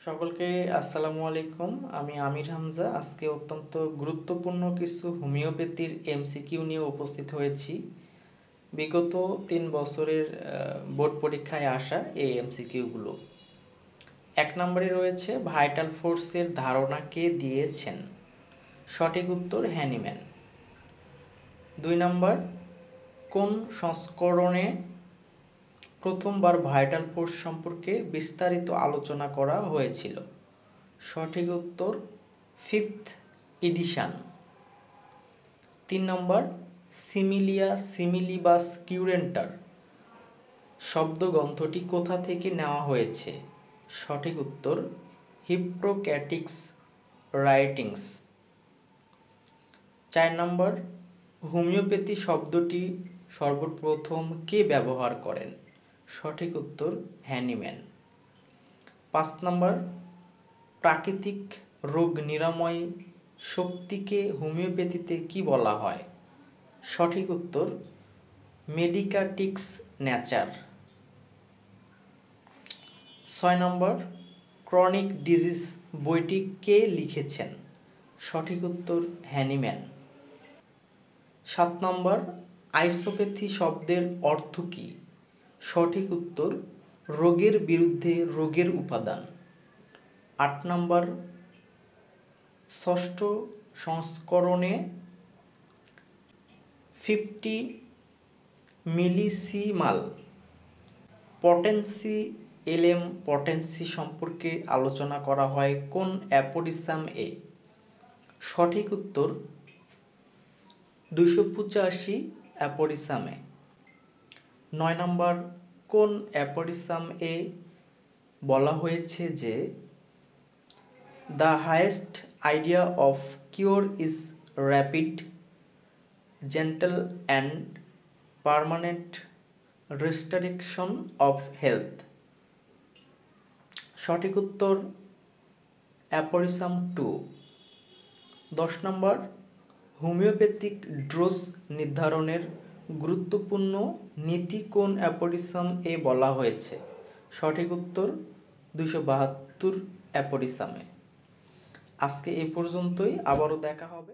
সকলকে আসসালামু আলাইকুম। আমি আমির হামজা। আজকে অত্যন্ত গুরুত্বপূর্ণ কিছু হোমিওপ্যাথির এমসিকিউ নিয়ে উপস্থিত হয়েছি। বিগত 3 বছরের বোর্ড পরীক্ষায় আসা এই এমসিকিউগুলো। 1 নম্বরে রয়েছে ভাইটাল ফোর্সের ধারণা কে দিয়েছেন? সঠিক উত্তর হ্যানিম্যান। 2 নম্বর, কোন সংস্করণে প্রথমবার ভাইটাল ফোর্স সম্পর্কে বিস্তারিত আলোচনা করা হয়েছিল? সঠিক উত্তর 5th এডিশন। 3 নম্বর, সিমিলিয়া সিমিলিবাস কিউরেন্টার শব্দগ্রন্থটি কোথা থেকে নেওয়া হয়েছে? সঠিক উত্তর হিপ্পোক্রেটিস রাইটিংস। 4 নম্বর, হোমিওপ্যাথি শব্দটি সর্বপ্রথম কে ব্যবহার করেন? সঠিক উত্তর হ্যানিম্যান। 5 নম্বর, প্রাকৃতিক রোগ নিরাময় শক্তিকে হোমিওপ্যাথিতে কি বলা হয়? সঠিক উত্তর মেডিকেটিক্স নেচার। 6 নম্বর, ক্রনিক ডিজিজ বইটি কে লিখেছেন? সঠিক উত্তর হ্যানিম্যান। 7 নম্বর, আইসোপ্যাথি শব্দের অর্থ কী? সঠিক উত্তর রোগের বিরুদ্ধে রোগের উপাদান। 8 নম্বর, ষষ্ঠ সংস্করণে 50 মিলিসিমাল পটেন্সি এলএম পটেন্সি সম্পর্কে আলোচনা করা হয় কোন অ্যাপোরিসাম এ? সঠিক উত্তর 285 অ্যাপোরিসামে। 9 নম্বর, কোন অ্যাপোরিসাম এ বলা হয়েছে যে the highest idea of cure is rapid, gentle and permanent restoration of health? সঠিক উত্তর অ্যাপোরিসাম 2। 10 নম্বর, হোমিওপ্যাথিক ডোজ নির্ধারণের গুরুত্বপূর্ণ নীতি কোন অ্যাপোরিসাম এ বলা হয়েছে? সঠিক উত্তর 272 অ্যাপোরিসামে। আজকে এ পর্যন্তই, আবারও দেখা হবে।